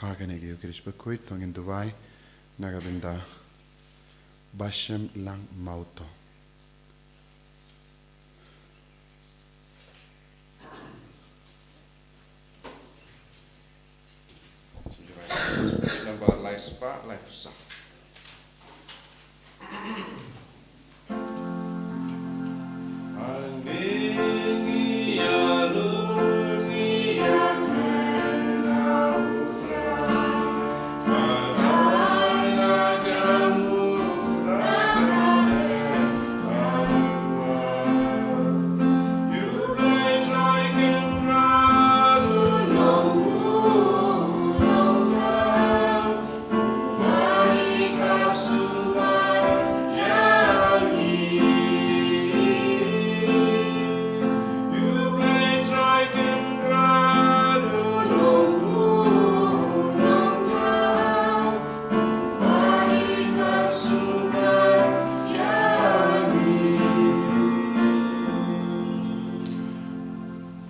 Haganegi Ukrish Bakhuid, Tongin Dubai, Nagabinda, Bashem Lang Mauto. Number life spa, life sa.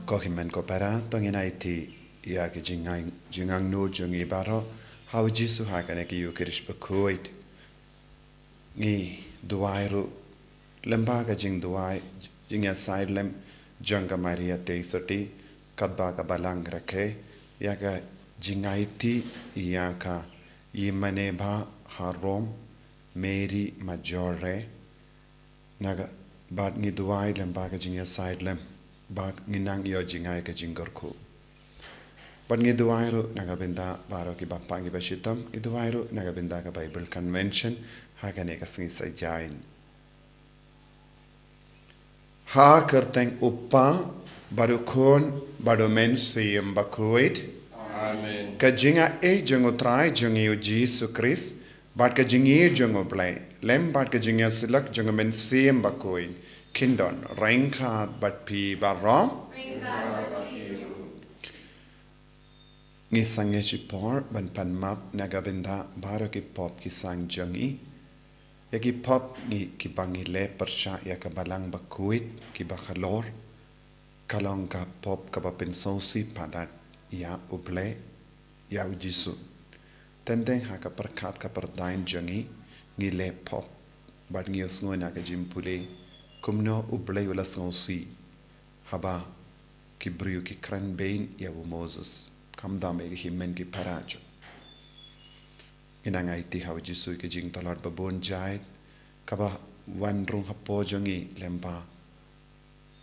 Kohimen ko para tongin IT ya ke jingang no jungi baro how jisu hakane ki Ukrish Bakhuid ni duairu lemba ka jing duai jingya side lem janga maria te soti kadba ka balang rakhe ya ka jingaiti ya ka yimane ba harom meri majore naga bad ni duai lemba ka jingya side lem bak nginang yo jingai ke jingorku ban ngi duairu nagabinda baro ki bappa ngi bashitam i duairu nagabinda ka bible convention hakane ka singi sajain ha kerteng uppa baru khon baru men siyem Bakhuid Amen. ka jinga e jongo trai jongi o Jesus Christ bat ka jingi jongo play lem bat ka jinga silak jongo men siyem Bakhuid Kindon, Reinkhard but P. Barrom. Nisangeshi por ban pan map nagabinda baro ki pop ki sang jangi. Yaki pop ni ki bangi le persha ya ka balang Bakhuid ki bakhalor. Kalong ka pop ka bapin sosi padat ya uble ya ujisu. Tendeng ha ka perkat ka perdain jangi ngi le pop bat ngi osngo na ka jimpule. Kumno ublay wala sonsi haba ki briu ki kran bain ya Moses kamdam e himen ki parajo inang IT haw jisu ki jing talar babon jait kaba wan rung hapo jongi lemba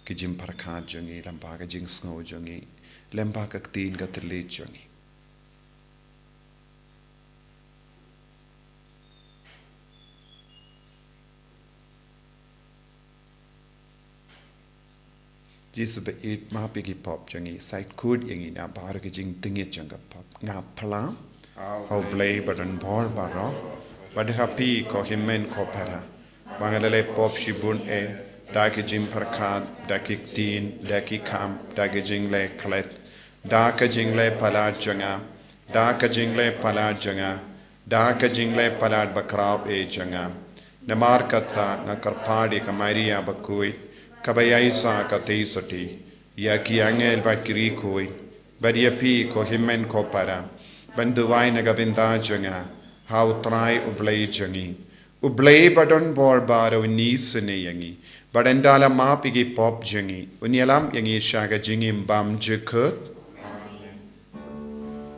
ki jim parakha jongi lemba ka jing sngo jongi lemba ka tin ka tli jongi Jisu be it ma pigi pop jangi site kud yangi na bar ke jing tingit janga pop nga plam how play button bor baro but happy ko himen ko para mangalele pop shibun e da ke jing parkhat da ki tin da ki kam da ke jing le klet da ke jing le pala janga da ke jing le pala janga da ke jing le pala bakrab e janga namar katta na karpadi kamaria Bakhuid Kabayai sa katay soti, ya ki angel bat kiri koi, but ya pi ko himen ko para, banduwai nagabinda janga, how try ublay jangi, ublay badon bor baro ni sune yangi, but endala ma pigi pop jangi, unyalam yangi shaga jingim bam jekut.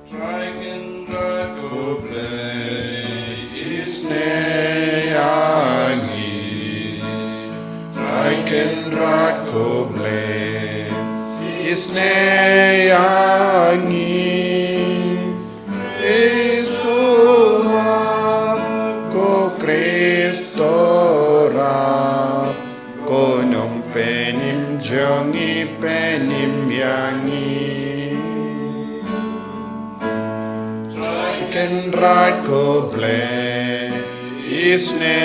Try can drive go play, Isne yangi. I can rot ko ble isne yangi Isuma ko Kristo rap ko nong penim jangi penim yangi I can rot ko ble isne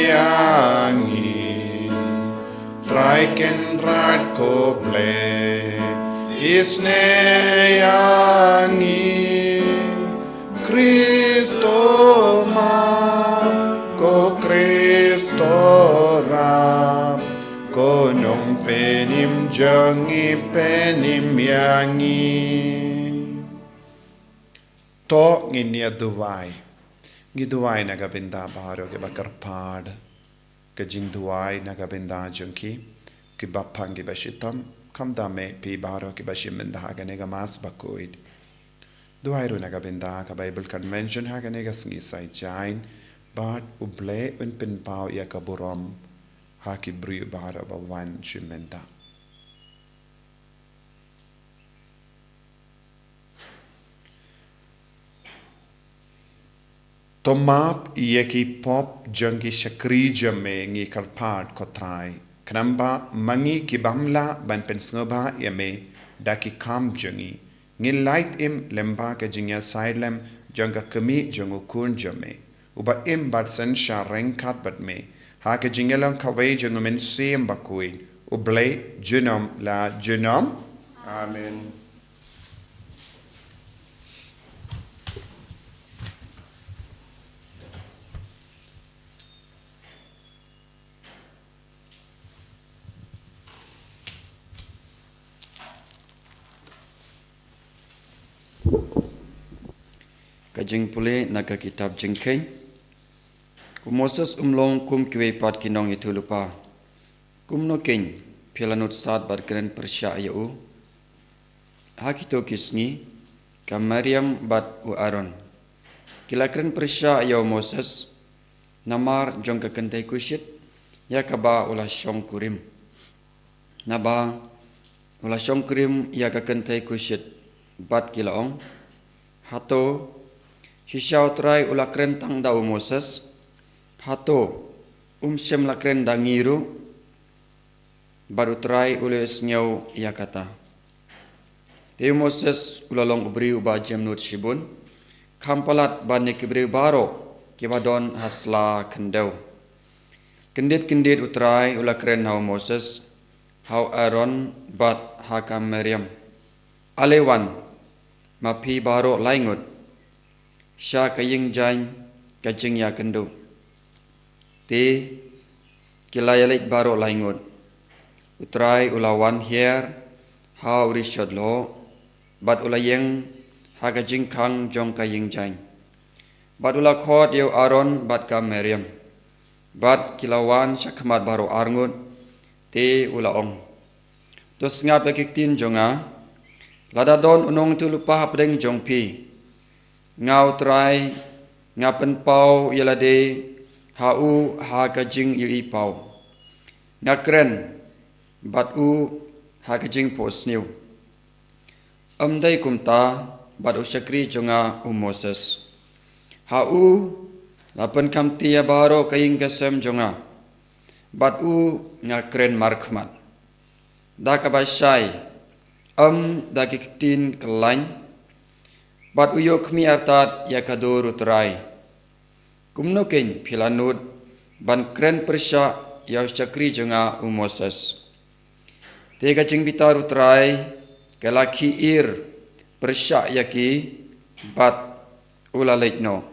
yangi Try can rad ko ble isne yangi Kristo ma ko Kristo ram ko nong penim jangi penim yangi To nginia duwai. Ngi duwai nagabinda baro ke bakar pad. Ke jing duwai nagabinda jungki. Ke bapang ke bashitam. Kam dame pi baro ke bashim binda haganega mas Bakhuid. Duwai ru nagabinda ka Bible Convention haganega Sngi sai jain. Bad uble un pin pau ya kaburam. Haki bru baro bawan shimenda. Tomap yeki pop jungi shakri jame ngi karpad kotrai. Knamba mangi kibamla ban pensngoba yame daki kam jungi. Ngi light im lemba ke jingya sailem junga kami jungu kun jame. Uba im batsen sha rengkat bat me. Ha ke jingelang kawai jungu men siem Bakhuid. Uble junom la junom. Amen. Kajing pule naga kitab jengkeng. Moses umlong kum kwe pat kinong itu lupa. Kum no keng pilanut saat bat keren persya ayau. Hakito kisngi ka Maryam bat u Aaron. Kila keren persya ayau Moses namar jong ka kentai kusyit ya kaba ulah syong kurim. Naba ulah syong kurim ya ka kentai kusyit bat kilaong. Hato Shishaw try ulah keren tang dau Moses. Hato syem la keren dangiru. Baru try ulah snyau ia kata. Taïew Moses ulah long ubri uba jem nut shibun. Kampalat banyak kibri baro kibadon hasla kendau. Kendit utrai ulah keren hau Moses. Hau Aaron bat hakam Maryam. Alewan mapi baro laingut. Sya kaying jain kajing ya kendu. Ti kilayalik baro laingut. Utrai ulawan hier hau rishod lo. Bat ulayeng ha kajing kang jong kaying jain. Bat ula khot yau Aaron bat ka Maryam. Bat kilawan syakmat baro arngut. Ti ula ong. Tus ngap ekiktin jonga. Ladadon unong tu lupa hapdeng jong pi. Ngau try ngapen pau yalade hau ha kajing yu pau. Ngakren bat u ha kajing posniu. Amdai kumta bat u syakri jonga Moses. Hau lapan kamti ya baro kaying kasem jonga. Bat u ngakren markhmat. Da kabasyai da kikitin kelain. Bat uyok mi artat ya kadur utrai. Kumnokin pilanut ban kren persya ya syakri jonga Moses. Tega jing bitar utrai kelaki ir persya yaki bat ulaletno.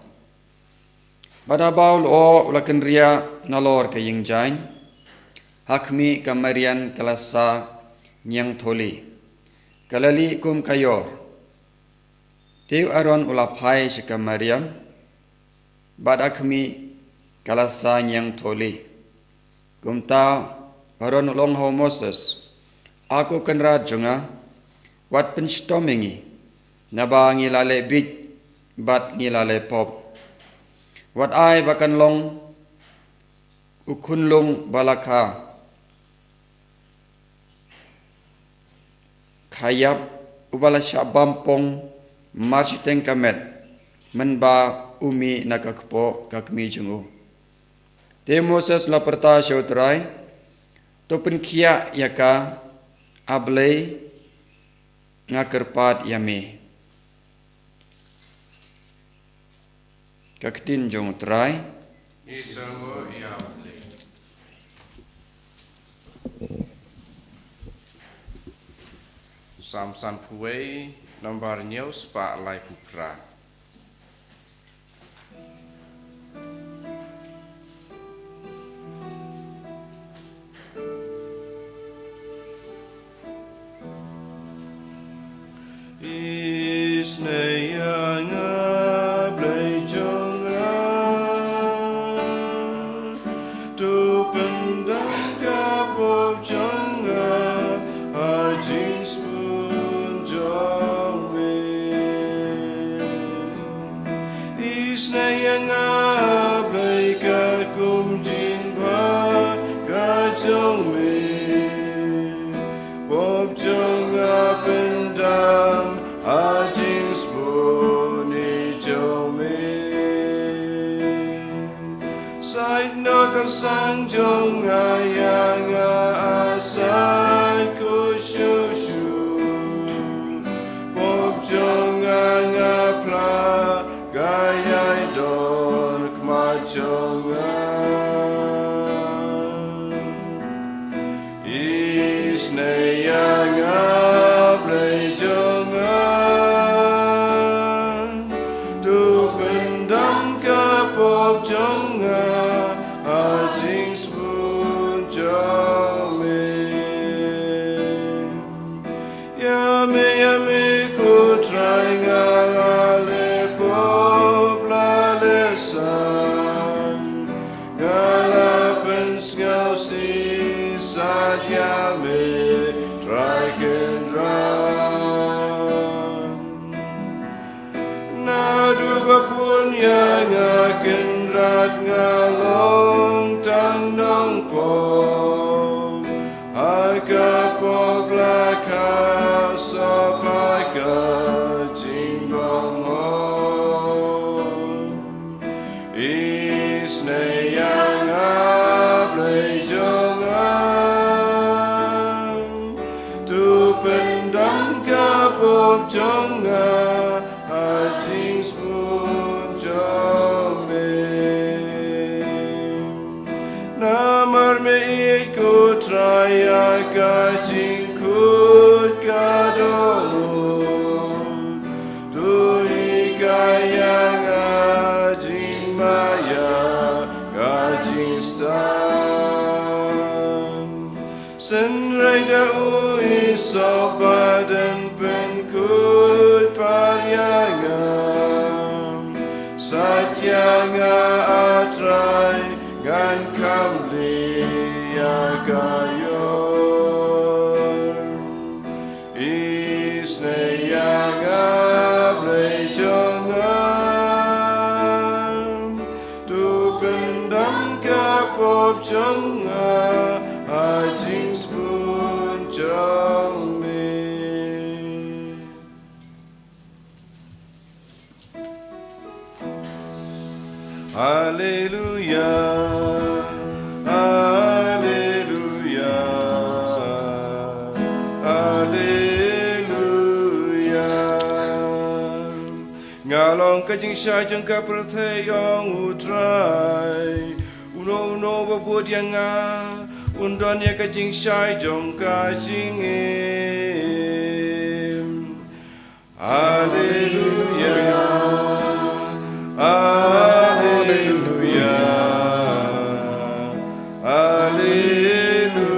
Pada baul o ulaken ria nalor kaying jain. Hakmi kamarian kelasa nyang tholi. Kalali kum kayor. Taïew Aaron ulapai syaka Maryam. Bada kami kalasa nyang tholi. Kumta Aaron ulong hau Moses. Aku kenrat jonga. Wat penstomingi. Naba ngilale bit. Bat ngilale pop. Wat ai bakan long. Ukunlung balaka. Khayap ubala syabampong. Marsiteng kamet menba umi nakakpo kakmi jungu. Taïew Moses la perta syautrai to penkia yaka ablei ngakerpat yame. Kaktin jung trai Isamu yable. Samsan puwe nomor news pak lai pupra. Isne yang sang jong ayang asai ku shu shu pop jong anga pla gayai don kma jong Sngi play jong tu pendam ka pop jong jing spoon jong me ku try nga le pop la le san gala pen skau si satya me drag and drown na du ba pun ya nga ken rat nga long tang nong po ka po la ka so pa ka jing bong ho is ne yang a play jong tu pendam ka pop jong jing spoon jong me namar me it ku try ka jing kut ka do tu ka yang jing maya ka jing stan sen rai da so badan pen kut paryangam satyanga atrai gan kamli agayor isne yanga play jongam tu pendam ka pop jonga jing spoon jong Hallelujah, Hallelujah, Hallelujah. Ngalong ka jing shay jang ka prathe yong utrai, uno babud yang undon ya ka jing shay jong ka jing Hallelujah. Hallelujah, Hallelujah.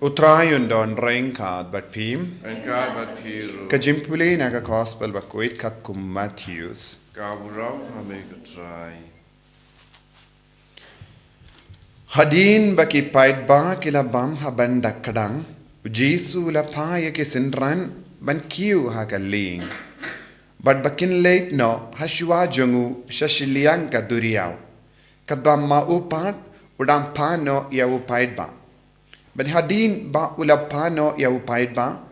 Utrayon don rengkad bat pim. Engkau berpiru. Kajimpuli naga gospel Bakhuid kakum Matthews. Kau berau kami ketrai. Hadin baki paid ba kila bam haban dakadang. Jisu la paya ke sinran ban kiu hagaling. But bakin late no hashua jungu shashiliang ka duriao. Kadbam ma upat udang pano ya upaid ba. But hadin ba ulapano ya upaid ba.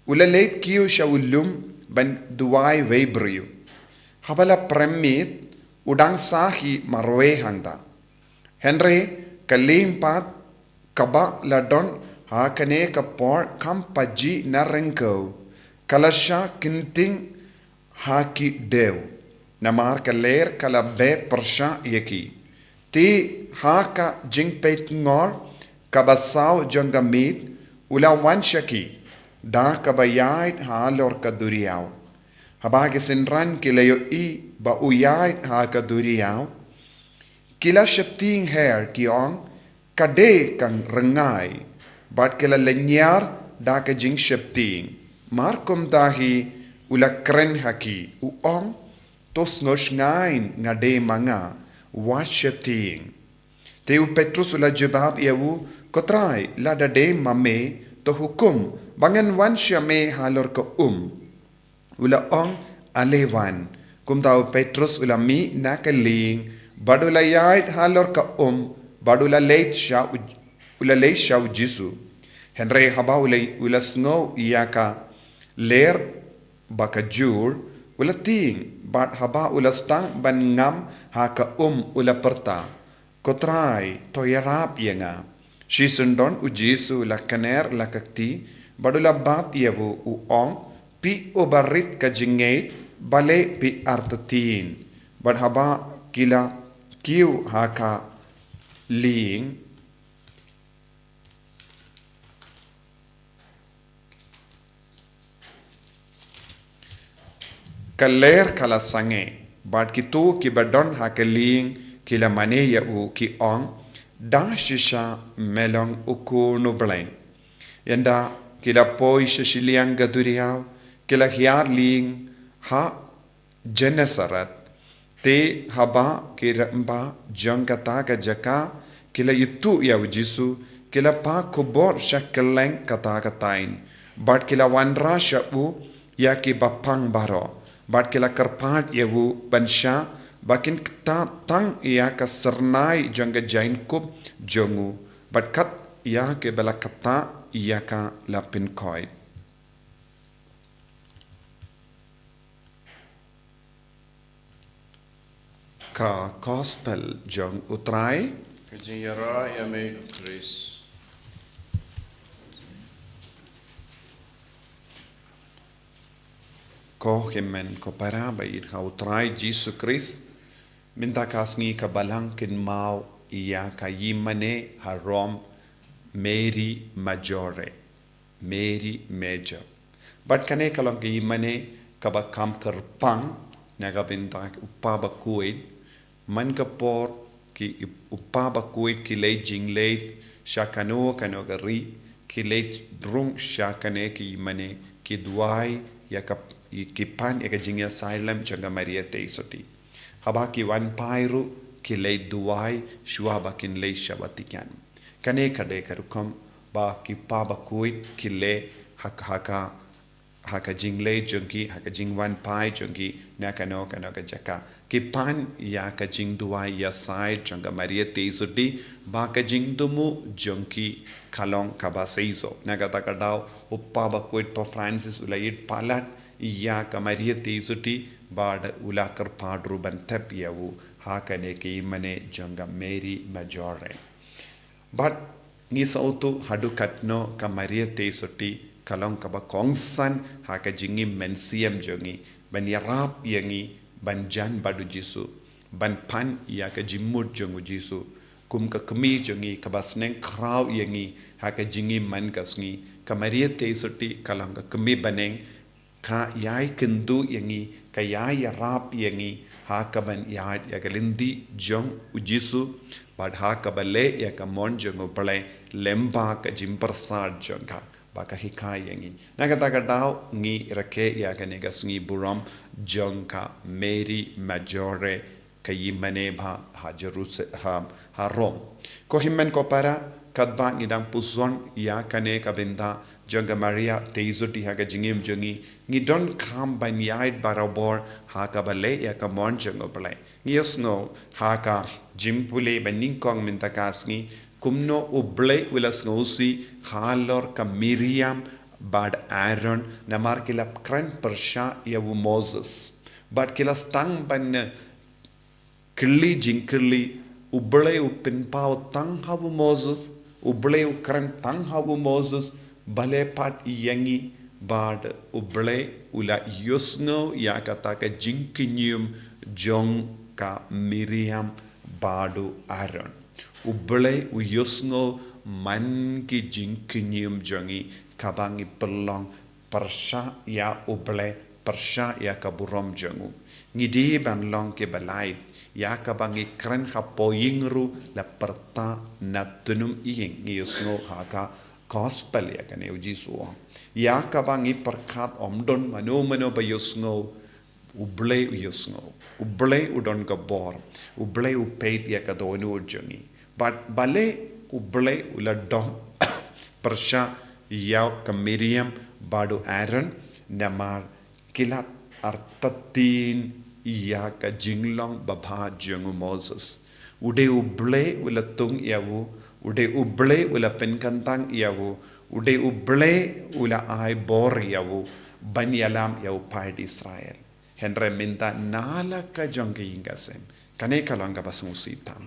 Ula late kiu shawulum ban duwai webriu. Habala premit udang sahi marwe hangda. Henry kalimpat kaba ladon ha kane kapor kampaji narengko. Kalasha kinting haki dew namar kaler kala be persha yeki ti haka jingpet ngor kabasau jongamit ula wanshaki da kabayait halor kaduriaw habagi sinran kilayo I ba uyait ha kaduriaw kila shapting hair kiong kade kang rengai bat kila lenyar da ka jing shapting markum dahi ula kren haki uong tos ngosh ngain ngade manga washating teu Petrus ula jebab iawu kotrai lada de mame to hukum bangan wansya me halor ko ula ong alewan kum tau Petrus ula mi nakaling badula yait halor ka badula late sha ula late sha jisu henry haba ula snow iyaka ler bakajur ula ting bat haba ula stang ban ngam haka ula perta kotrai toyarap yenga shisundon ujisu la kaner la kakti badula bat yabu uong pi obarit ka jingate bale pi artatin bad haba kila kiu haka ling kaler kala sange bad kitu ki badon hakeling kila mane ya u ki ong da shisha melong uku no blain yanda kila poi shiliang gaduriao kila hiar ling ha jenesarat te haba kiramba jangkata ka jaka kila itu ya ujisu kila pa kubor shakeleng kata katain bad kila wanra shabu ya ki bapang baro bat kila kerpat yawu bansha bakin ta tang ia ka sernai jangga jain kup jongu bat kat ia ke bala kata ia ka lapin koi ka gospel jong utrai Kajing yara yame Chris. ko himen ko para bait ha utrai Jesus Christ minta kasngi ka balang kin mau ia ka yimane harom Mary majore Mary major but kane kalong ki yimane ka ba kam kerpang naga binta upa Bakhuid man ka por ki upa Bakhuid ki late jing late shakano kano gari ki late drung shakane ki yimane ki duai ya ka ikipan eka jing asylum janga Maria Teisoti haba ki wan pairu ki lei duai shua bakin lei shabatikan kane kade karukom ba ki pa Bakhuid ki le haka jing lei jangki haka jing wan pai jangki nakano kano ka jaka ki pan ya ka jing duai ya side janga Maria Teisoti ba ka jing dumu jangki kalong kaba seizo nagata kadao uppa Bakhuid pa Francis ulayit palat ia ka Maria Teisoti bad ulakar padru ban tapiawu hakane ki mane janga Mary majore but ni sautu hadu katno ka Maria Teisoti kalong ka ba kongsan haka jingi mensiam jongi ban yarap yangi ban jan badu jisu ban pan ya ka jimut jongu jisu kum ka kemi jongi ka basneng kraw yangi haka jingi man kasngi ka Maria Teisoti kalong ka kemi baneng ka yai kendu yangi ka yai rap yangi ha ka ban yai ya galindi jong ujisu bad ha ka bale ya ka mon jong opale lemba ka jimpersad jong ka ba ka hikai yangi nagata ka dau ngi rake ya ka negasngi buram jong ka Mary majore ka yimane ba ha Jerusalem ha Rom ko himmen ko para kadba ngidang puson ya kane ka benda janga Maria Teisoti ha ka jingim jongi ngi don kam ban yait barabor ha ka bale ya ka mon jongo bale yes no ha ka jimpule baning kong minta kasngi kumno uble wilas ngosi halor ka Miriam bad Aaron namar kilap kran persha ya Moses bad kilas tang ban kili jinkili uble upin pau tang habu Moses uble ukran tang habu Moses bale pat yangi bad uble ula yusno ya kata ka jinkinyum jong ka Miriam badu Aaron uble uyusno man ki jinkinyum jongi kabangi pelong persha ya uble persha ya kaburom jongu ngidi ban long ke balai ya kabangi kren hapoyingru la perta natunum ing yusno haka gospel ya kane uji suo ya kabangi perkat omdon mano bayusno uble uyusno uble udon ka bor uble upeit ya ka donu urjungi but bale uble ula dom persha ya ka Miriam badu Aaron namar kilat artatin ya ka jinglong baba jongu Moses ude uble ula tung yawu ude uble ula penkantang yawu ude uble ula ai bor yawu banyalam yawu pai Israel Henry minta nala ka jong ke ingasem. Kane kalanga basung sitam.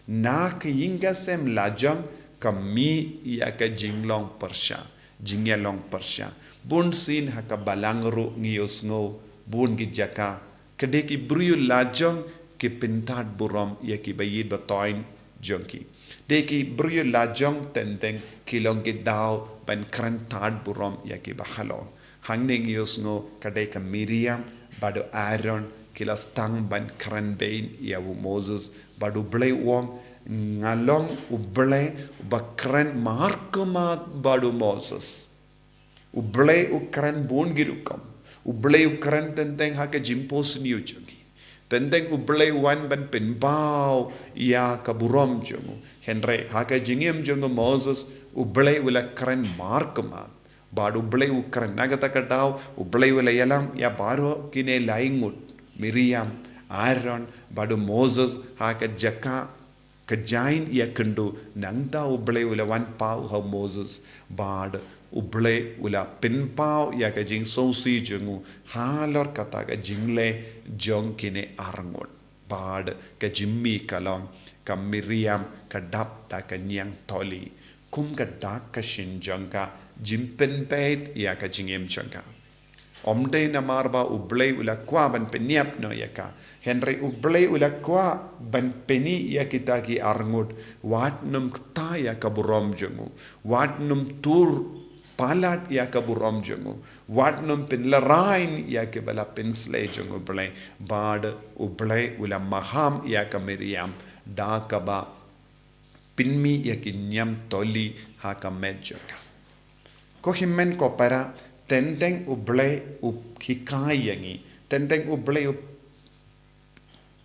Na ke ingasem lajang kami ya ka jinglong persya. Jingya long persya. Bun sin haka balangru ngiyos ngo. Bun gijaka. Kadeki bruyu lajang ki pintat buram ya ki bayid batoin jongki. Deki bruyu lajang tenteng kilong ki daw ban kran tad buram ya ki bakhalong. Hangne ngiyos ngo kadeka Miriam bado Aaron kilas tang ban kran bain ya wu Moses bado blay wong ngalong ublay bakran markamat bado Moses. Ublay ukran bun girukam. Ublay ukran tenteng haka jimpos niyo jongi. Tenteng ublay wan ban pinbaw ya kaburam jongo. Henry haka jingim jongo Moses ublay wala kran markamat. Badu ublay ukran nagatakadaw ublay wala yalam ya baro kine laingut. Miriam, Aaron, badu Moses haka jaka kajain ya kendo nangta ublay wala wan pau ha Moses bad ublay wala pinpau ya ka jing sosi jungu halor kata ka jingle jong kine arangot bad ka jimmi kalong ka Miriam ka dap ta ka nyang toli kum ka dak ka shinjong ka jimpen pet ya ka jingem changa omde na marba ublay wala kwa ban penyap no ya ka Henry ublay ula kwa ban peni ya kita ki arngut wat num kta ya kaburom jongu wat num tur palat ya kaburom jongu wat num pin larain ya ke bala pinsle jongu blay bad ublay ula maham ya ka Miriam da kaba pinmi ya ki nyam toli ha ka medjoka ko himmen ko para tenteng ublay hikai yangi tenteng ublay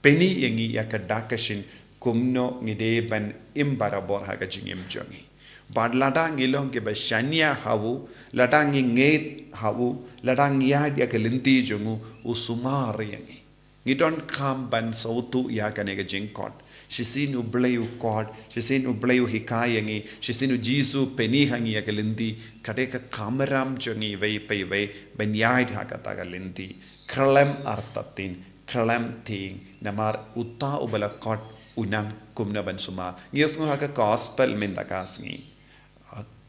Penny yangi ya ka dakashin kumno ngide ban imbarabor ha ka jingim jongi. Bad ladang ilong ke ba shania hawu, ladang nget hawu, ladang yad ya ka linti jongu usumar yangi. Ngidon kam ban sautu ya ka nega jingkot. Shisin ublayu kod, shisin ublayu hikai yangi, shisin jisu penny hangi ya ka linti, kadeka kamaram jongi vei pei vei ban yad ha ka ta ka linti. Kralem artatin. Kalam ting namar uta ubala kot unang kumna ban suma ngiyos ngo haka gospel mindakas ngi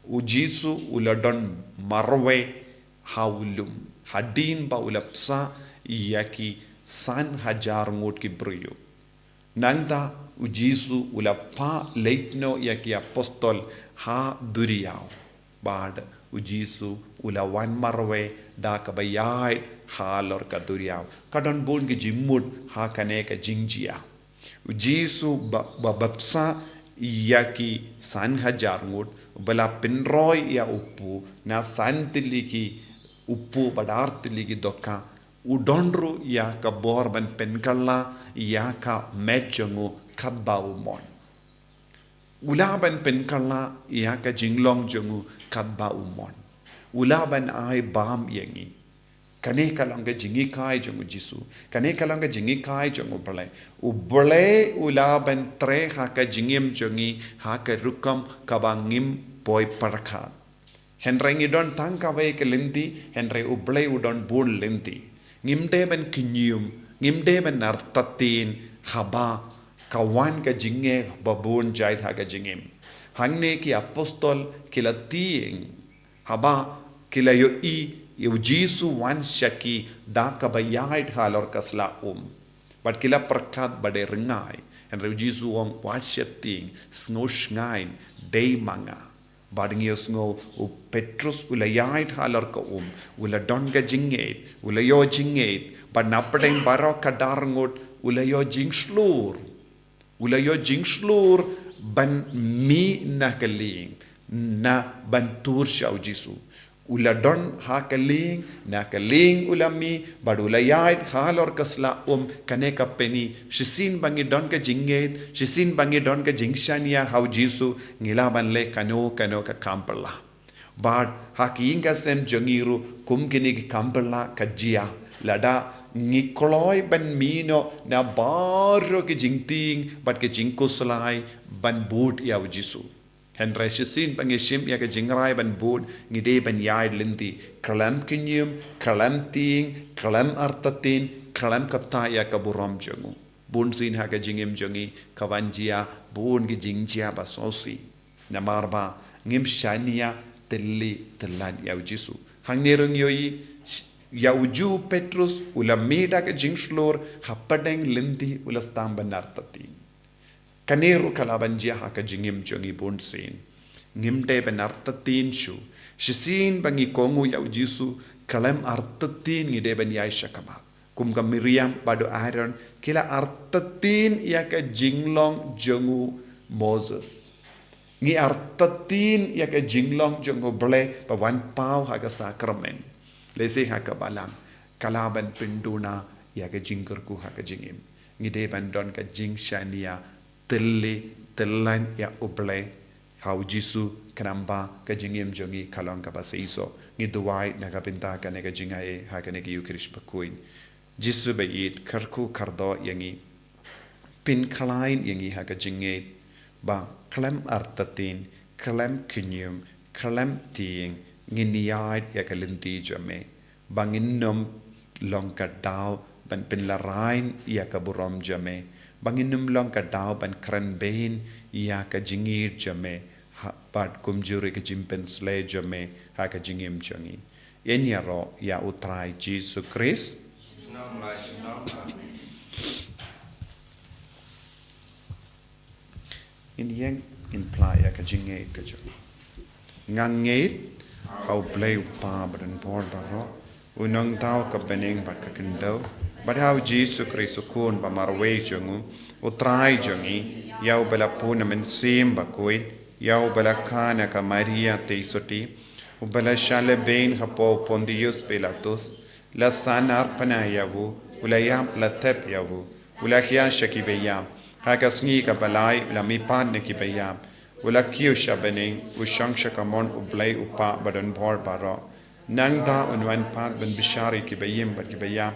ujisu uladon marwe haulum hadin ba ulapsa yaki san hajar ngot ki briyo nangda ujisu ulapa leitno yaki apostol ha duriyaw bad ujisu ulawan marwe da kabayai halor ka duriyaw kadon bon ki jimmud ha kane ka jingjia ujisu babapsa yaki san hajar ngut bala pinroy ya uppu na santiliki uppu badartiliki dokka udonru ya ka borban penkalla ya ka mejongu kabau mon ulaban penkalla ya ka jinglong jongu kabau mon ulaban ai bam yangi kane kalanga jingi kai jongu jisu kane kalanga jingi kai jongu balai ublay ulaban tre haka jingim jongi haka rukam kabangim boy parkhat henrengi don tangka vai ke linti henre ublay udon bun linti ngimde ben kinyum ngimde ben nartatin haba kawan ka jinge babun jait haka jingim hangne ki apostol kilatiing haba kilayo i Jisu wan shaki da kabayait halor kasla but kila perkat bade rengai and Jisu ong washating snow shngain day manga badingios ngo u Petrus ulayait halor ka ula donga jinget ulayo jinget but napadeng baro kadarngot ulayo jingslur ban mi nakaling na bantur siya Jisu uladon hakaling nakaling ulami badulayait halor kasla kaneka peni shisin bangi don ka jinget shisin bangi don ka jingshania how Jisu ngilaban le kano ka kampala bad hakinga sem jongiru kumkini ki kampala kajia lada ngikoloy ban mino na baro ki jingting bat ki jingkuslai ban bud ya Jisu Henry shisin pangishim ya ka jingrai ban bud ngide ban yaid linti kalam kinyum kalam ting kalam artatin kalam kata ya kaburam jangu bun sin ha ka jingim jangi kawanjia bun ki jingjia ba sosi namarba ngim shania telli telan ya jisu hangnerung yoi ya uju petrus ula meda ka jingslor hapadeng linti ula stamba nartati kaneru kalabanjia ha ka jingim jangi bun sin ngimde benartatin shu shisin bangi kongu ya ujisu kalam artatin ngide ben yaisha kamat kum ka Miriam bado Aaron kila artatin ya ka jinglong jongu Moses ngi artatin ya ka jinglong jongu ble pawan pau ha ka sakramen lese ha ka balang kalaban pinduna ya ka jingkerku ha ka jingim ngide ban don ka jingshania telli telan ya uble hau jisu kenamba ka jingim jongi kalong ka basaiso ngi duwai na ka pinta ka ne ka jingae ha ka ne ki Eucharist Bakhuid jisu bayit karku kardo yangi pin kalain yangi ha ka jinge ba kalam artatin kalam kinyum kalam tiing nginiyad ya ka linti jame banginnum long ka daw ban pin larain ya ka burom jame banginnum long ka daw ban kran bein ya ka jingir jame pat kumjuri ka jimpen sle jame ha ka jingim jangi enyaro ya utrai Jisu Christ in yang in playa ka jingate ka jo ngangate how play pa badan por baro unang tao ka beneng ba ka kendo but how Jesus Christ kun ba marwe jongu utrai jongi yau bala puna men sim Bakhuid yau bala kana ka Maria teisoti ubala shale bein hapo Pontius Pilatus la sanar panayavu ulayam la tep yavu ulakia shakibeyam haka Sngi ka balai la mipan ne kibeyam ulakio shabening ushangsha kamon ublay upa badan bor baro nang da unwan pat ben bishari kibeyim bat kibeyam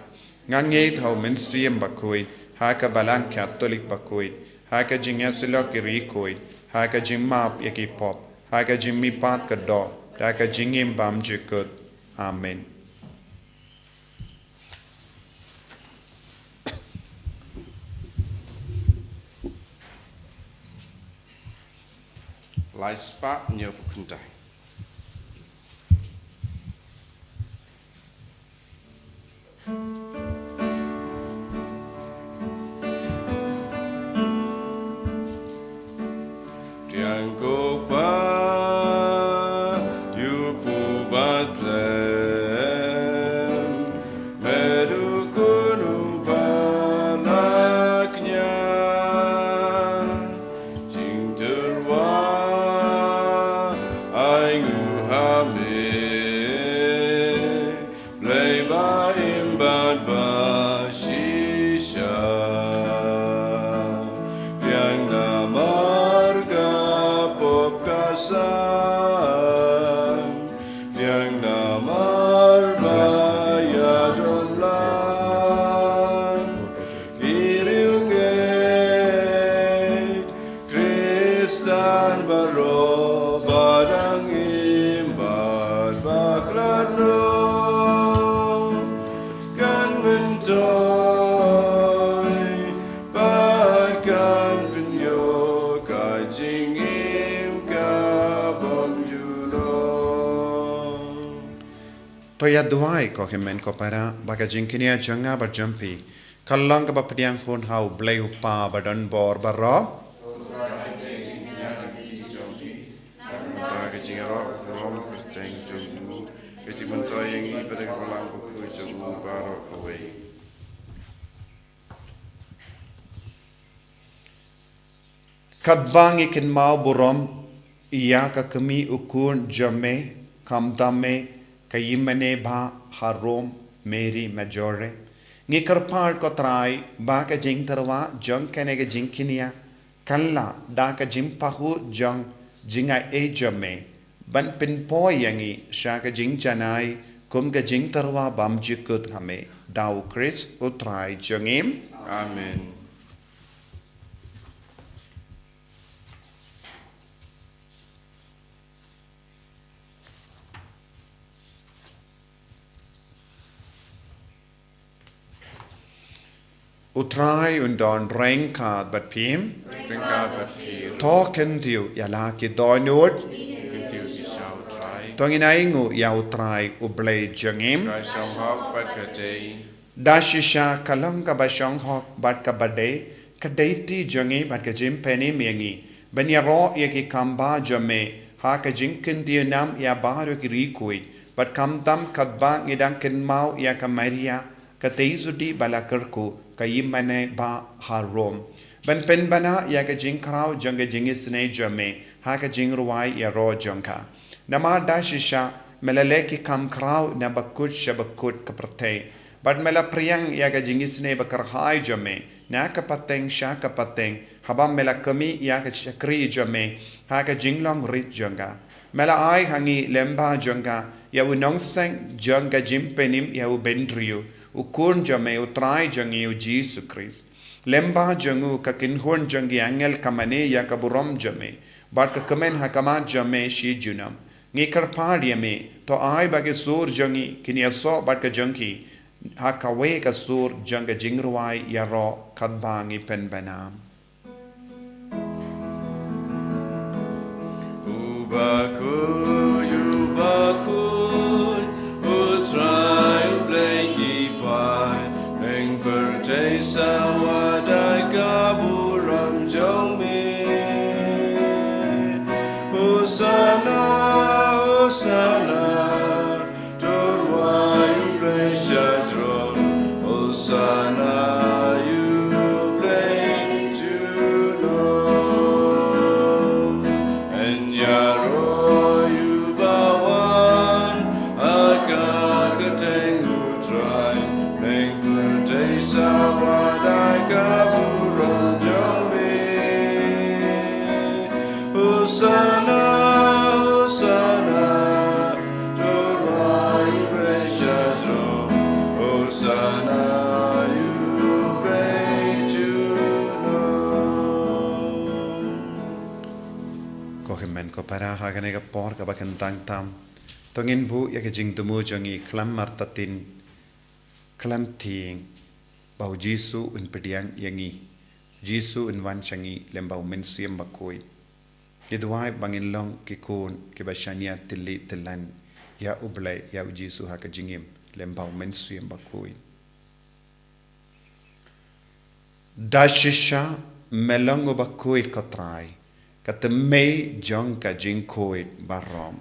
nganget hau men siem Bakhuid haka balang Catholic Bakhuid haka jingasilo kirikoid haka jimmap yakipop haka jimmi pat ka do haka jingim bam jikut amen. Lai spa nyo pukuntai. Tiangko pa yu puvatlem medu kunu balaknya jingterwa Toya duai ko himen ko para baga jingkinia janga berjampi kallang ka bapdiang hun hau blay upa badan bor barro kadbang ikin mau burom iya ka kami ukun jame kamdame kayimane ba harom Mary majore ngi karpar ko trai ba ka jing tarwa jong kane ka jingkinia kalla da ka jimpahu jong jinga e jame ban pin po yangi sha ka jing janai kum ka jing tarwa bam jikut hame dau Chris utrai jongim amen. utrai undon reng kad bat pim Bringa Batir, token tiu ya la ki donut Intiu Ishau Trai, tonginaingu ya utrai ublay jangim Trai Shong Hok Bakate, dashisha kalang ka bashong hok bat ka bade kadaiti jangi bat ka jim penny miangi banya ro ya ki kamba jame ha ka jinkin tiu nam ya baru ki rikuit bat kam tam kadba ngidang ken mau ya ka maria ka teizudi balakarku ka yimane ba harom ban pen bana ya ka jing krau janga jingis ne jame ha ka jing ruwai ya ro jangka nama dashisha melaleki kam krau na bakut shabakut ka prate but mela priyang ya ka jingis ne bakar hai jame na ka pateng sha ka pateng habam mela kami ya ka chakri jame ha ka jinglong rit janga mela ai hangi lemba janga ya u nongseng janga jimpenim ya u bendriu u kun jame u trai jangi u Jesus Christ lemba jangu ka kinhon jangi angel kamane ya ka burom jame but ka kamen hakama jame shi junam ngi karpadi me to ai bage sur jangi kinia so but ka jangi hakawe ka sur janga jingruai ya ro kadbangi pen banam Bakhuid, utrai ubleki pai, Reng Berte Sawadai Gaburam Jome. Hosanna, Hosanna, Torwai Ubleshadron, Hosanna. ko para hagane ka por ka bakan tang tam tongin bu ya ke jing tumu jangi klam martatin klam ting bau jisu un pediang yangi jisu un wan changi lembau men siam bakoi kedwai bangin long ki kun ki bashania tilli tilan ya ublai ya jisu ha ka jingim lembau men siam bakoi dashisha melango bakoi katrai kata mei jong ka jingkoit barom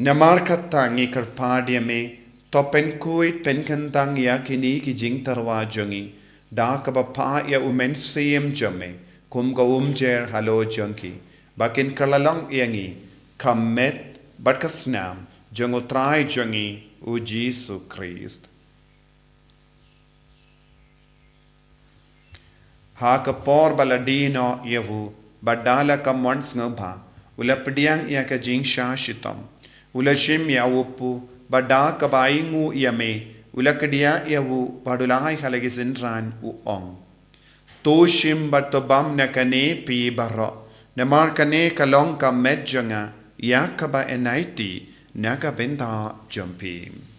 namar katangi karpadia me topen koit pen kantang ya kini ki jing tarwa jongi da ka pa ya umen siem jame kum ga umjer halo jonki bakin kalalang yangi kamet batkasnam jongo trai jongi u Jesus Christ ha ka por baladino yevu badala ka mons ngba ula pediang ya ka jing sha shitam ula shim ya upu bada ka baingu yame ula kedia yevu padulai halagi sinran u ong to shim batobam na kane pi baro na mar kane kalong ka medjanga ya ka ba enaiti na ka benda jumpim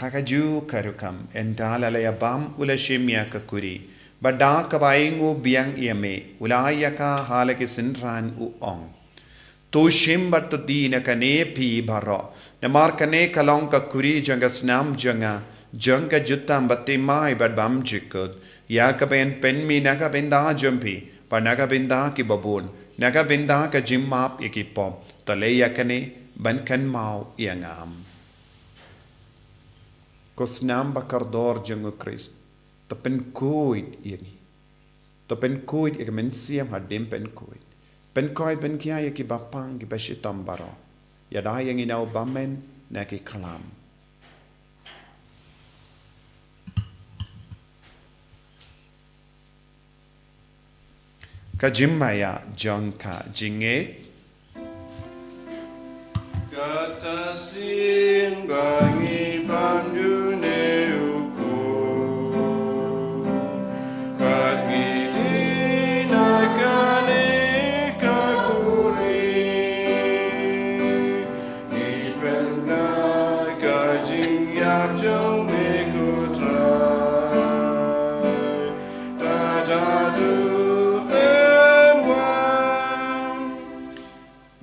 Hakaju karukam entala layabam ula shimya kakuri bada kabaingu biang yame ulaya ka halaki sinran u ong to shim batto dina kane pi baro namar kane kalong kakuri janga snam janga jutam batti mai badbam jikod ya kaben penmi naga benda jumpi panaga benda ki babun naga benda ka jimmap ikipom taleya kane ban kan mau yangam ko snam bakardor jango Christ to pen koid yani to pen koid ek men siam hadim pen koid ben kia ki bapang ki bashitam baro ya da yang inau bamen na ki klam ka jimmaya jonka jinget kata sim bangi pandune uku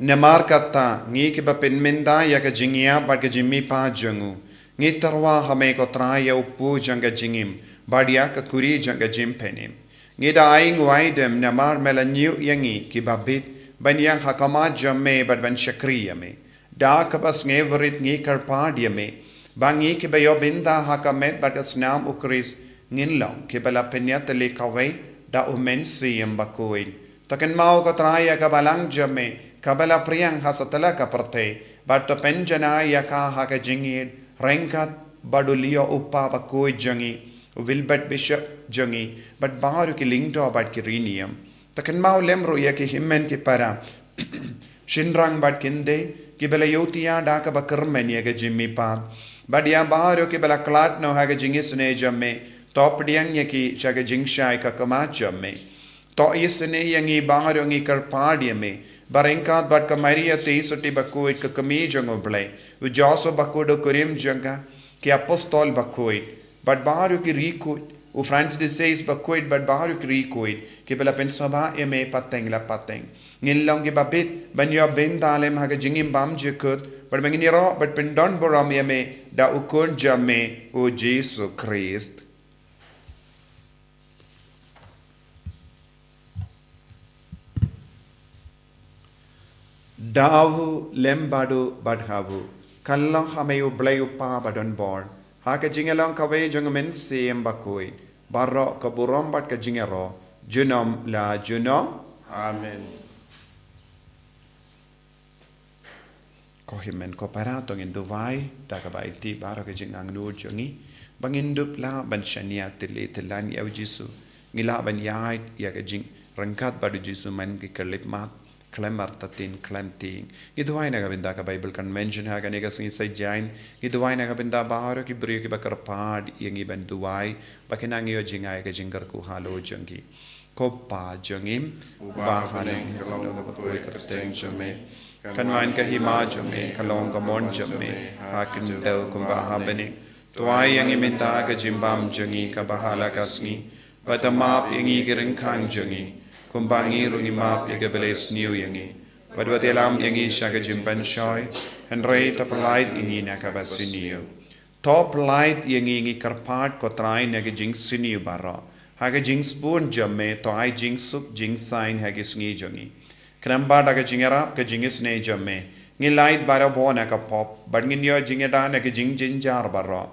Namar kata ngi ke ba penmenda ya ka jingia ba ka jimmi pa jangu. Ngi tarwa hame ko Taïew pu janga jingim. Badia ka kuri janga jimpenim. Ngi da aing waidem namar melanyu yangi ki babit banyang hakama jamme bad ban shakriya me. Da ka bas ngeverit ngi karpadia me. Bangi ki ba yobinda hakamet bad asnam ukris nginlong ki bala penyat le kawai da umen siyam Bakhuid. Taken mau ko Taïew ka balang jamme kabala priyang hasatala ka parte bad to penjana ya ka haka jingid rengkat badulio uppa Bakhuid jangi Wilbert Bishop jangi but baru ki lingto about kirinium takan mau lemro ya ki himmen ki para shinrang bat kinde ki bela yotia da ka bakarmen ya ga jimmi pa but ya baru ki bela klat no ha ga jingis ne jamme top diang ya ki chaga jingshai ka kama jamme to isne yangi baru ngi kar padi me barengkat bat ka maria te soti Bakhuid ka kami jango blai u joso Bakhuid kurim janga ki apostol Bakhuid but baru ki recoid u Francis says Bakhuid but baru ki recoid ki bela pensaba eme pateng la pateng ngilong ki babit banyo bendalem haga jingim bam jekut but menginiro but pendon boram eme da ukun jamme o Jesus Christ dawu lembadu badhavu kallang hameyu blayu pa badon bor haka jingelong kawai jongamen siyam Bakhuid barro kaburom bat ka jingero junom la junom Amen. Kohimen ko para tong induvai dakabai ti baro ka jingang nur jongi bangindup la ban shania tili tilan ya Jisu ngila ban yait ya ka jing rangkat badu Jisu man ki kalip mat Klemar tatin klemting. Ituai naga binda ka Bible convention ha ganega singi sa jain. Ituai naga binda baharo ki brio ki bakar pad yang iban duai bakinangi o jingai ka jingar ku halo jangi. Ko pa jangim bahaneng kalong Bakhuid kerteng jame. Kanwain ka hima jame kalong ka mon jame hakin daw kum bahabene. Tuai yang iminta ka jimbam jangi ka bahala kasngi. Batamap yang igiring kang jangi. Kumbangi rungi map ya gebeles new yangi. Badwat elam yangi shaga jimpan shoy. Henry top light ingi nakabasiniyo. Top light yangi ingi karpat kotrai naga jing siniyo barra. Haga jing spoon jamme to ai jing sup jing sign haga sngi jangi. Kramba daga jingera ka jingis ne jamme. Ngi light bara bo naka pop. Bad ngin yo jingeda naga jing jinjar barra.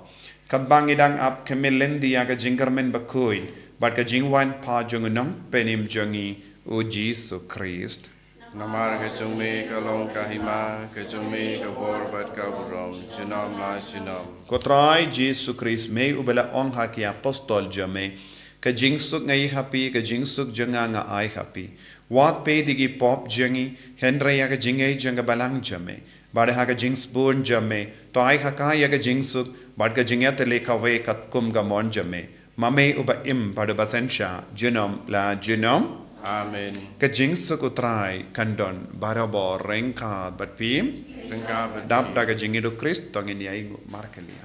Kabang idang ap kemilendi yaga jingermen Bakhuid. But ka jingwan pa jungunam penim jungi o Jesus Christ. Namar ka jungme ka long ka hima ka jungme ka bor bat ka burom junam la junam. Kotrai Jesus Christ may ubala ong haki apostol jame ka jingsuk ngai happy ka jingsuk janga nga ai happy. Wat pe digi pop jangi Henry ya ka jingai janga balang jame. Bade ha ka jingsbun jame to ai haka ya ka jingsuk bad ka jingyat le ka we kat kum ga mon jame. Mame uba im pada basensha junom la junom Amen. ka jingsuk utrai kandon barabo rengka bat pim Rengka dap daga jingido Christ tongin yai markelia.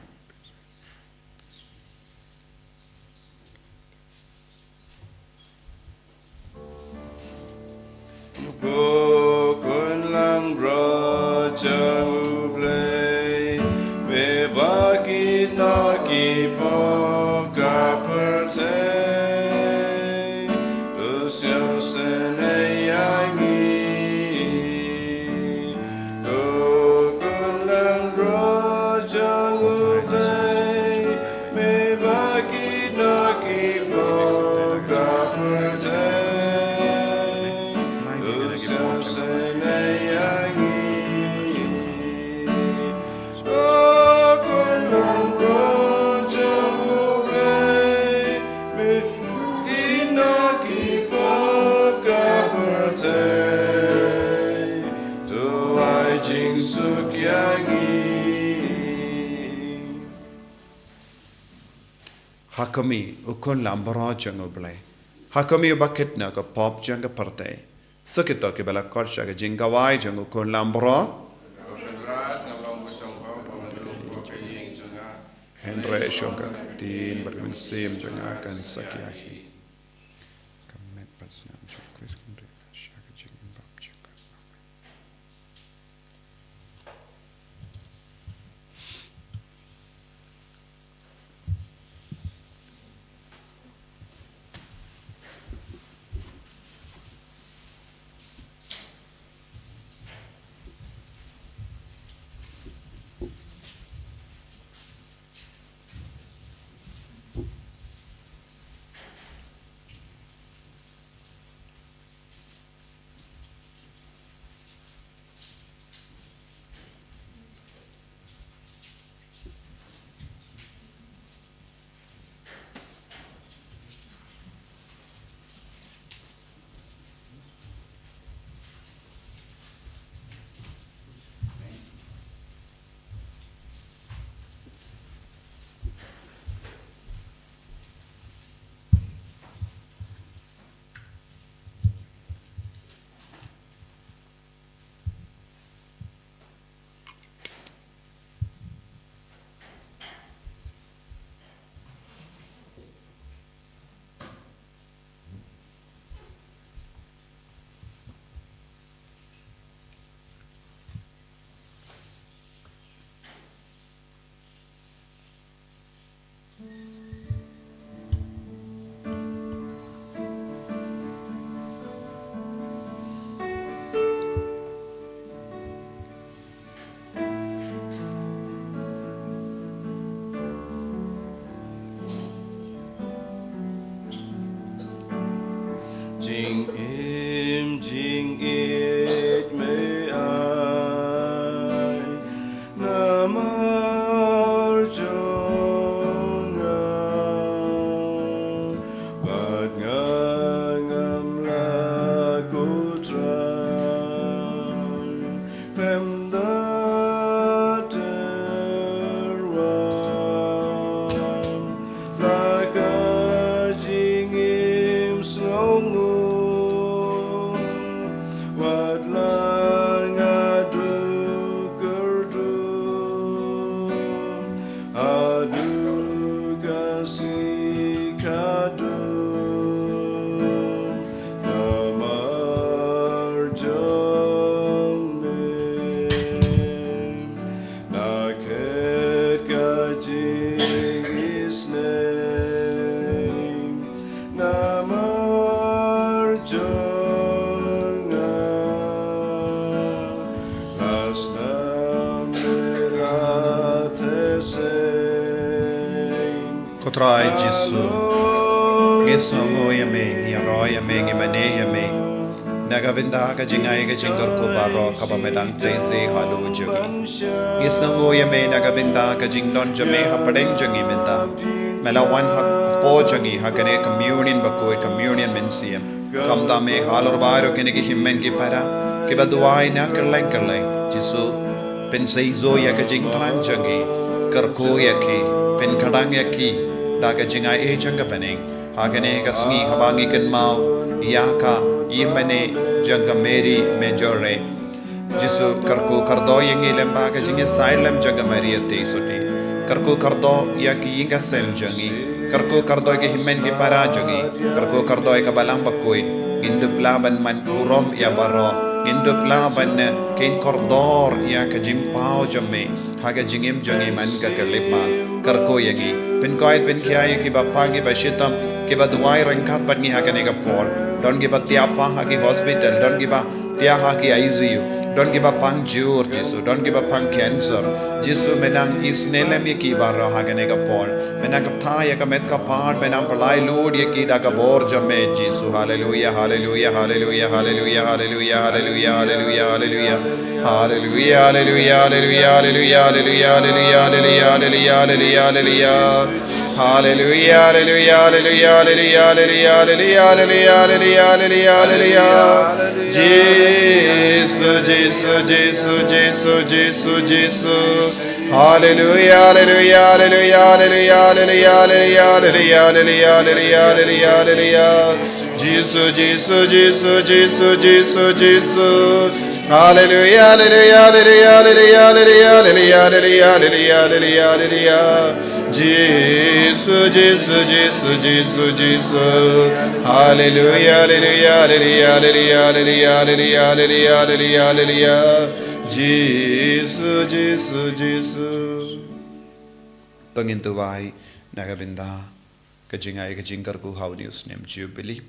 Bukun lang roja ublay me bakit nakipo Hakami ukun lambara jango blai. Hakami ubaket na ka pop janga parte. Sakito ke bala korsha ka jingawai jango kun lambara. Henry shonga tin bermensim janga kan sakyahi. Kamet pasnam shukris kan shaka jingin bab janga. Jing im jing it may I namar jonga but ngam la kutra pem da terwa flaga jing im snongu wat lang adu gerdu adu kasih kadu namar jongne naket kajing isname namar jonga lasnam meratesem Kotrai Jesu. Ngisno yame ngiro yame ngimane yame. Nagabinda ka jingai ka jingar ko baro ka bamedang teze halu jungi. Ngisno yame nagabinda ka jingdon jame hapadeng jungi minda. Melawan hak po jungi hakane communion Bakhuid communion mensiam. Kamda me halor baro kene ki himmen ki para ki baduai na kerleng Jesu. Pensei zo ya ka jing tran jungi. Karko yaki pen kadang yaki daga jingai e janga pening. Hakane ka Sngi habangi kan mau yaka yimane janga Mary majore Jesu karko kardo yengi lemba ka jinge silem janga Maria te soti karko kardo yaki yinga sem jangi karko kardo ke himmen ke para jangi karko kardo ka balang Bakhuid gindu plaban man urom ya baro gindu plaban ken kordor ya ka jimpao jamme haga jingim jangi man ka kerlepa karko yengi pen koit pen khaya ki bapangi bashitam ke baduai rangkat badni hakane ka por don't give a tiapa haki hospital don't give a tia haki ICU don't give a pang jur Jesu don't give a pang cancer Jesu menang isnelem ye ki barra hakane ka por menang tha ya ka met ka part menang palai lord ye ki da ka bor jamme Jesu hallelujah hallelujah hallelujah hallelujah hallelujah hallelujah hallelujah hallelujah hallelujah hallelujah hallelujah hallelujah hallelujah hallelujah hallelujah hallelujah hallelujah Hallelujah, hallelujah, hallelujah, hallelujah, hallelujah, hallelujah, hallelujah, hallelujah, hallelujah. Jesus, Jesus, Jesus, Jesus, Jesus, Jesus. Hallelujah, hallelujah, hallelujah, hallelujah, hallelujah, hallelujah, hallelujah, hallelujah, hallelujah, hallelujah. Jesus, Jesus, Jesus, Jesus, Jesus, Jesus. Hallelujah, hallelujah, hallelujah, hallelujah, hallelujah, hallelujah, hallelujah, hallelujah, hallelujah. Jesus, Jesus, Jesus, Jesus, Jesus. Hallelujah, hallelujah, hallelujah, hallelujah, hallelujah, hallelujah, hallelujah, hallelujah, hallelujah. Jesus, Jesus, Jesus. Tangin tuwai nagabinda kajingai kajingkar ku hauni usnem jubilee.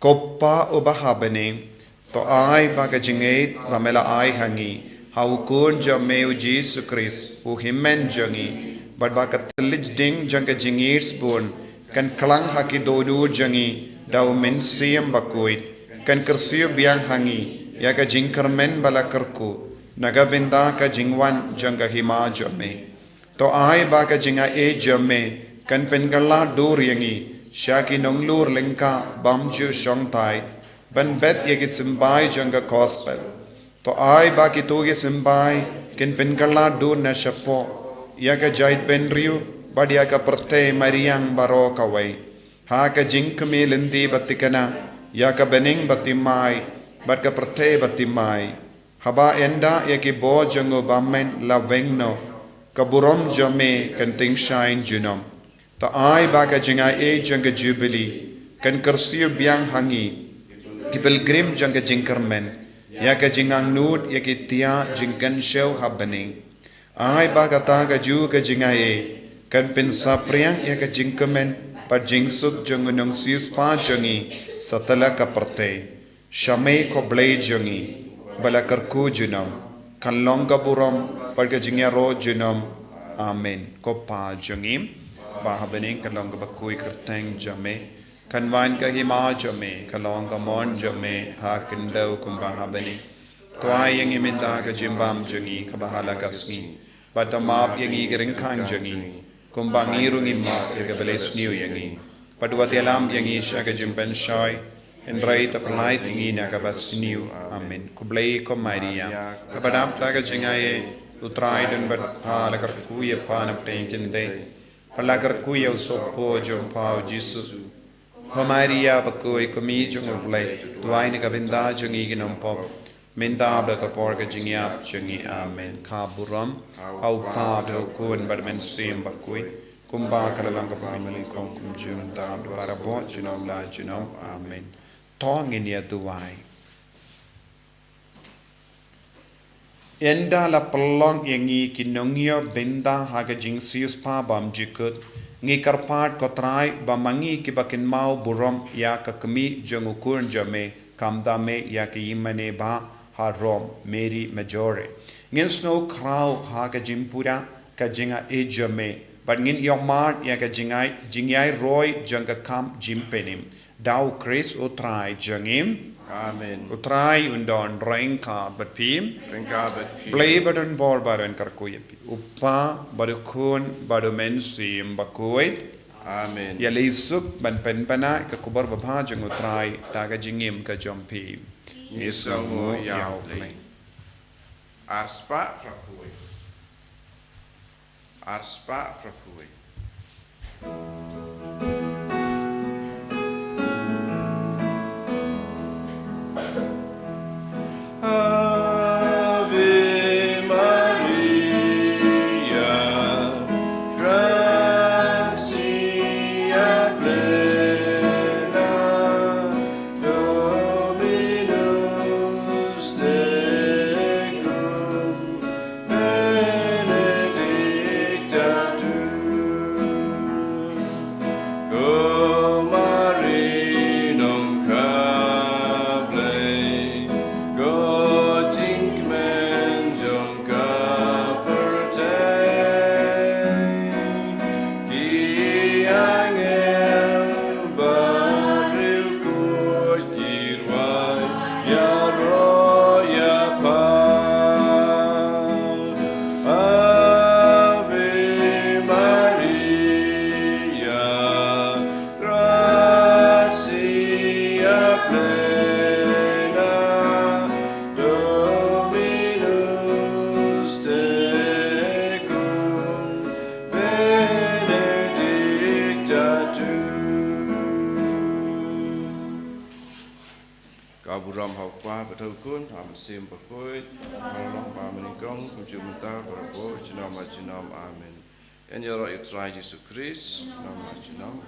Koppa ubahabane to ai bagajinget bamela ai hangi haukun jameu Jesus Christ u himmen jangi but bakatlich ding janga jingir spoon kan klang haki donu jangi dau mensiam Bakhuid kan kersiu biang hangi ya ka jingkarmen balakarku nagabinda ka jingwan janga hima jame to ai baka jinga e jame kan pengala dur yangi shaki nonglur lengka bamju shongtai ban bet yegi simbai janga gospel to ai baki toge simbai ken pengala dur na shapo yaga jait benriu bad yaga prate mariang baro kawai ha ka jinkme lendi batikana yaga bening batimai bad ka prate batimai haba enda yagi bo jango bammen la wengno kaburom jame kan ting shine junom ta ai baka jinga e janga jubilee kan kersiu biang hangi ki pilgrim janga jingkermen yaga jingang nud yagi tia jingkan show happening ai baka ta ga ju ga jinga e kan pinsa priang yaga jingkemen pa jingsuk jangunong sis pa jangi satala ka parte shame ko blay jangi balakarku junam kalong kaburom parga jingya ro junam amen ko pa jangim bahabening kalong Bakhuid kerteng jame Kan wan ka hima jome, kalong ka mon jome, ha kendau kumbahabani. Tuai yang iminta ka jimbam jungi, kabahala ka sngi. Batamap yang igering kang jungi, kumbangirung ima ka beles niu yangi. Padwatialam yang isya ka jimpen shoy, Hendrai tapalait yang ina ka bas niu, amin. Kublai ko Maria, kapadam ta ka jingaye, utrai dan hala karkuya panap tengkinde. Palakar kuya usopo jompau Jesus. Ko Maria bakoi kami jung ublai, tuai ni ka binda jungi ginompop. Minta ka porga jingyap jungi, amin. Kaburam, au ka do kun badmen sim bakui. Kumba kalalang ka pamilin kong kumjun tam para bot junom la junom, amin. Tong in ya tuai. Enda la pelong yang i kinongyo benda haga jingsius pa bam jikut. Ngi karpat kotrai bamangi kibakin mau burom ya ka kami jongukur jame kamdame ya ki imane ba harom meri majore. Ngin snow crow haga jimpura ka jinga e jame. But ngin yomart ya ka jingai roy janga kam jimpenim. Dau Chris utrai jangim. Amen. Utrai undon rengka bat pim. Rengka bat pim. Blay badan bor badan karkuyapi. Upa badukun badumen sim Bakhuid. Amen. Ya leisuk ban penpana ka kubar babha jang utrai taga jingim ka jompi. Nisango yao play. Arspa Bakhuid. Arspa Bakhuid. Ave Maria, gratia plena, Dominus tecum, benedicta tu. O Marinum caple, Kaburam hawkwa betul ham sim Bakhuid Allah pamenikong kujumta berabo jinam amen. En yara itrai Yesus Kristus nama jinam.